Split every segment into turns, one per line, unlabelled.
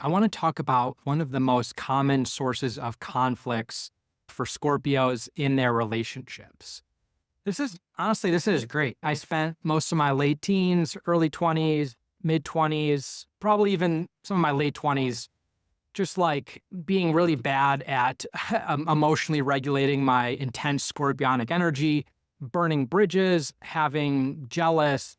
I want to talk about one of the most common sources of conflicts for Scorpios in their relationships. This is great. I spent most of my late teens, early 20s, mid 20s, probably even some of my late 20s, just like being really bad at emotionally regulating my intense Scorpionic energy, burning bridges, having jealous,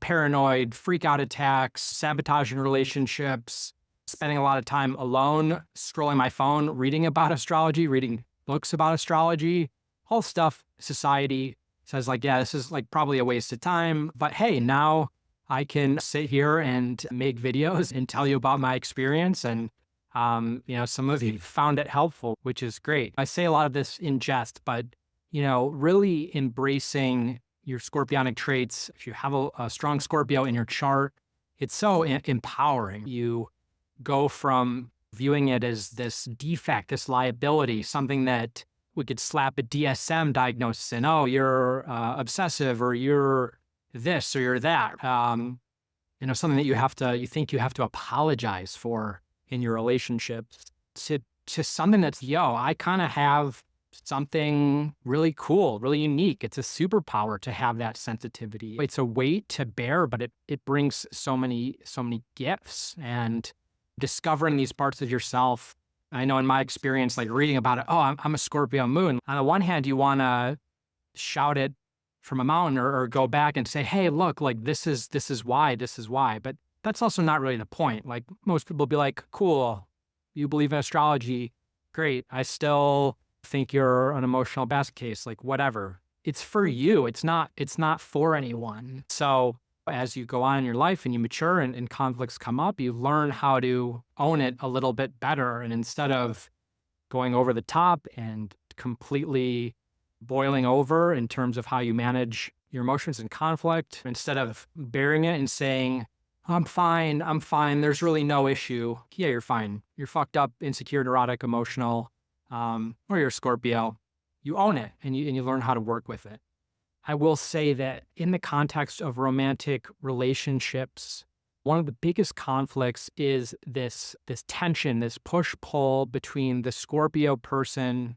paranoid, freak out attacks, sabotaging relationships, spending a lot of time alone, scrolling my phone, reading about astrology, reading books about astrology, all stuff society says like, yeah, this is like probably a waste of time. But hey, now I can sit here and make videos and tell you about my experience. And, some of you found it helpful, which is great. I say a lot of this in jest, but, really embracing your Scorpionic traits. If you have a strong Scorpio in your chart, it's so empowering. You go from viewing it as this defect, this liability, something that we could slap a DSM diagnosis in. Oh, you're obsessive, or you're this, or you're that. Something that you think you have to apologize for in your relationships, to something that's, I kind of have something really cool, really unique. It's a superpower to have that sensitivity. It's a weight to bear, but it brings so many gifts. And discovering these parts of yourself, I know in my experience, like reading about it, I'm a Scorpio moon. On the one hand, you want to shout it from a mountain, or go back and say, hey, look, like this is why. But that's also not really the point. Like most people be like, cool, you believe in astrology. Great. I still think you're an emotional basket case, like whatever. It's for you. It's not for anyone. So as you go on in your life and you mature and conflicts come up, you learn how to own it a little bit better. And instead of going over the top and completely boiling over in terms of how you manage your emotions in conflict, instead of bearing it and saying, I'm fine, there's really no issue. Yeah, you're fine. You're fucked up, insecure, neurotic, emotional, or you're a Scorpio. You own it and you learn how to work with it. I will say that in the context of romantic relationships, one of the biggest conflicts is this tension, this push-pull between the Scorpio person.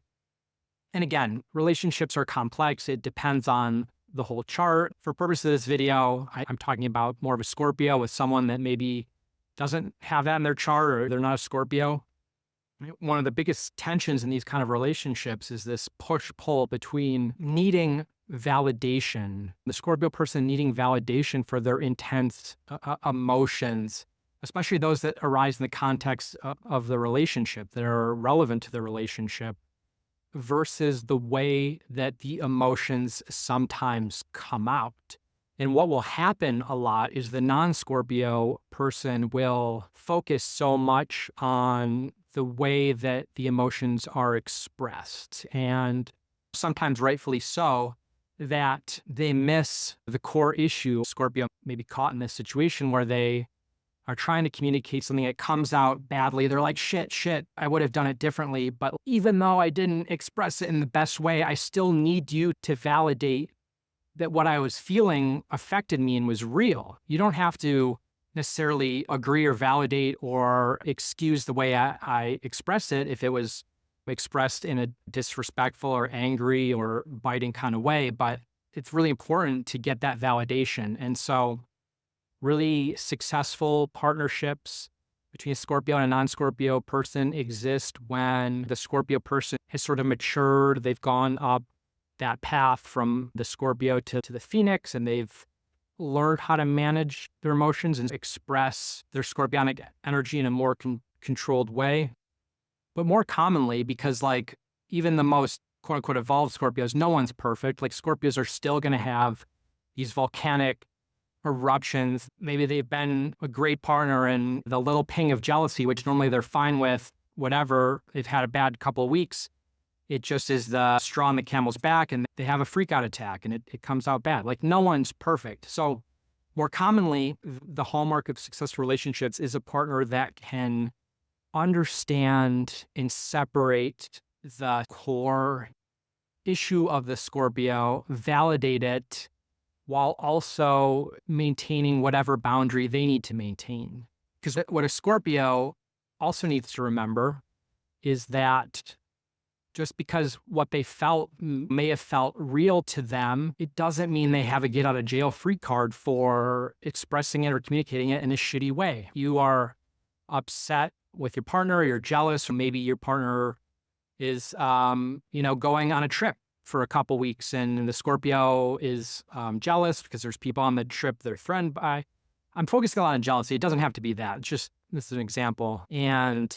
And again, relationships are complex. It depends on the whole chart. For purposes of this video, I'm talking about more of a Scorpio with someone that maybe doesn't have that in their chart, or they're not a Scorpio. One of the biggest tensions in these kind of relationships is this push-pull between needing validation, the Scorpio person needing validation for their intense emotions, especially those that arise in the context of the relationship, that are relevant to the relationship, versus the way that the emotions sometimes come out. And what will happen a lot is the non-Scorpio person will focus so much on the way that the emotions are expressed, and sometimes rightfully so, that they miss the core issue. Scorpio may be caught in this situation where they are trying to communicate something that comes out badly. They're like, shit, I would have done it differently. But even though I didn't express it in the best way, I still need you to validate that what I was feeling affected me and was real. You don't have to necessarily agree or validate or excuse the way I expressed it if it was expressed in a disrespectful or angry or biting kind of way, but it's really important to get that validation. And so really successful partnerships between a Scorpio and a non-Scorpio person exist when the Scorpio person has sort of matured. They've gone up that path from the Scorpio to the Phoenix, and they've learned how to manage their emotions and express their Scorpionic energy in a more controlled way. But more commonly, because like even the most quote unquote evolved Scorpios, no one's perfect. Like Scorpios are still going to have these volcanic eruptions. Maybe they've been a great partner and the little ping of jealousy, which normally they're fine with, whatever, they've had a bad couple of weeks. It just is the straw on the camel's back, and they have a freak out attack and it comes out bad. Like no one's perfect. So more commonly, the hallmark of successful relationships is a partner that can understand and separate the core issue of the Scorpio, validate it, while also maintaining whatever boundary they need to maintain. Because what a Scorpio also needs to remember is that just because what they felt may have felt real to them, it doesn't mean they have a get out of jail free card for expressing it or communicating it in a shitty way. You are upset with your partner, or you're jealous, or maybe your partner is, going on a trip for a couple weeks, and the Scorpio is jealous because there's people on the trip they're threatened by. I'm focusing a lot on jealousy. It doesn't have to be that. It's just, this is an example. And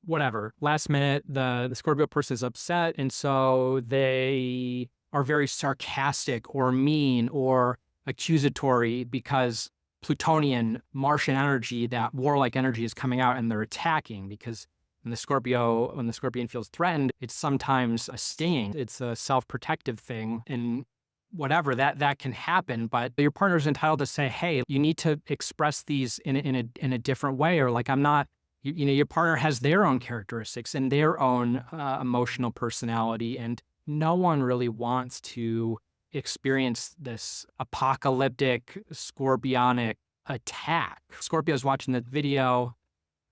whatever, last minute, the Scorpio person is upset, and so they are very sarcastic or mean or accusatory because Plutonian, Martian energy, that warlike energy is coming out, and they're attacking because when the Scorpion feels threatened, it's sometimes a stinging. It's a self-protective thing, and whatever, that can happen. But your partner's entitled to say, hey, you need to express these in a different way, or like, I'm not, your partner has their own characteristics and their own emotional personality, and no one really wants to experience this apocalyptic Scorpionic attack. Scorpios watching the video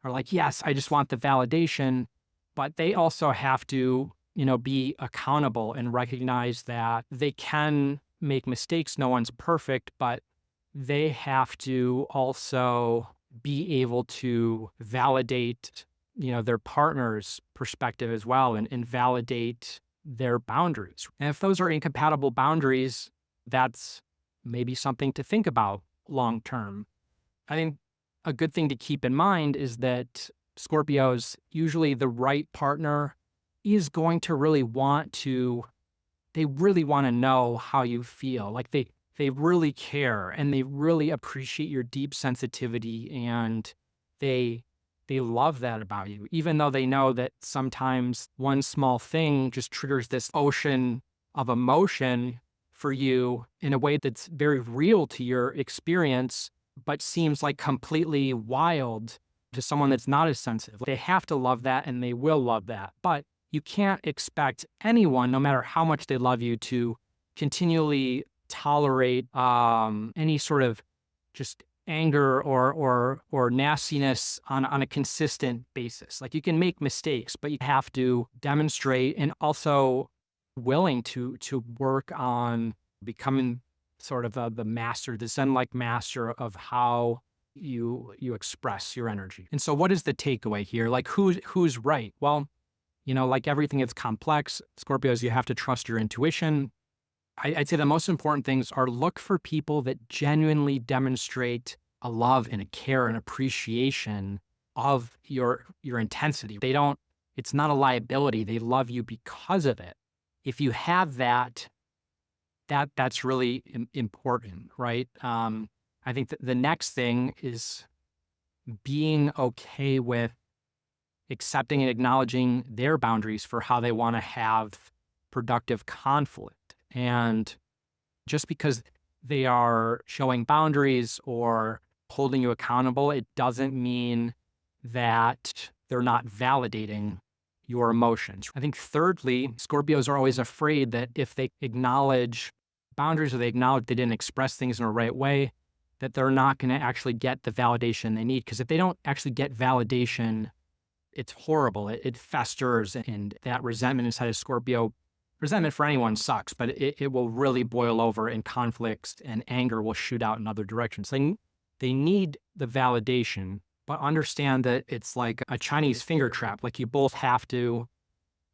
are like, yes, I just want the validation, but they also have to, be accountable and recognize that they can make mistakes. No one's perfect, but they have to also be able to validate, their partner's perspective as well, and validate their boundaries. And if those are incompatible boundaries, that's maybe something to think about long term. I think a good thing to keep in mind is that Scorpios, usually the right partner is going to really they really want to know how you feel. Like they really care, and they really appreciate your deep sensitivity, and they love that about you, even though they know that sometimes one small thing just triggers this ocean of emotion for you in a way that's very real to your experience, but seems like completely wild to someone that's not as sensitive. They have to love that, and they will love that. But you can't expect anyone, no matter how much they love you, to continually tolerate any sort of just anger or nastiness on a consistent basis. Like, you can make mistakes, but you have to demonstrate, and also willing to work on becoming sort of the master, the Zen-like master of how you express your energy. And so what is the takeaway here? Like, who's right? Well, like everything, it's complex. Scorpios, you have to trust your intuition. I'd say the most important things are look for people that genuinely demonstrate a love and a care and appreciation of your intensity. It's not a liability. They love you because of it. If you have that's really important, right? I think that the next thing is being okay with accepting and acknowledging their boundaries for how they want to have productive conflict. And just because they are showing boundaries or holding you accountable, it doesn't mean that they're not validating your emotions. I think thirdly, Scorpios are always afraid that if they acknowledge boundaries, or they acknowledge they didn't express things in the right way, that they're not going to actually get the validation they need. Because if they don't actually get validation, it's horrible. It festers, and that resentment inside of Scorpio, resentment for anyone sucks, but it will really boil over, and conflicts and anger will shoot out in other directions. They need the validation, but understand that it's like a Chinese finger trap. Like, you both have to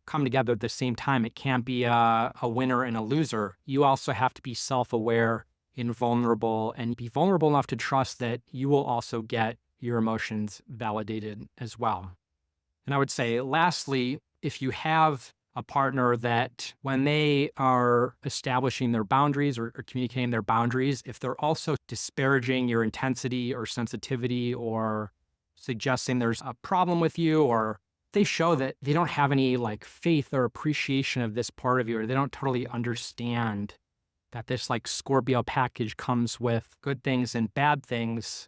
come together at the same time. It can't be a winner and a loser. You also have to be self-aware and vulnerable, and be vulnerable enough to trust that you will also get your emotions validated as well. And I would say, lastly, if you have a partner that when they are establishing their boundaries or communicating their boundaries, if they're also disparaging your intensity or sensitivity, or suggesting there's a problem with you, or they show that they don't have any like faith or appreciation of this part of you, or they don't totally understand that this like Scorpio package comes with good things and bad things,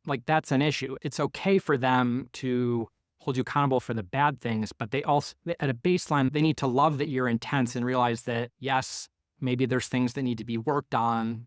like, that's an issue. It's okay for them to hold you accountable for the bad things, but they also, at a baseline, they need to love that you're intense and realize that, yes, maybe there's things that need to be worked on,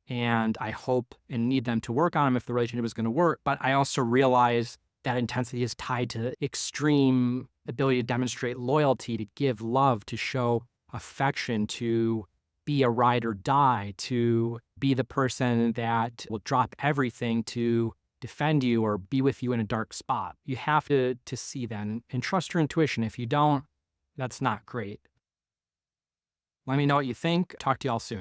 and I hope and need them to work on them if the relationship is going to work. But I also realize that intensity is tied to extreme ability to demonstrate loyalty, to give love, to show affection, to be a ride or die, to be the person that will drop everything to defend you or be with you in a dark spot. You have to see that and trust your intuition. If you don't, that's not great. Let me know what you think. Talk to y'all soon.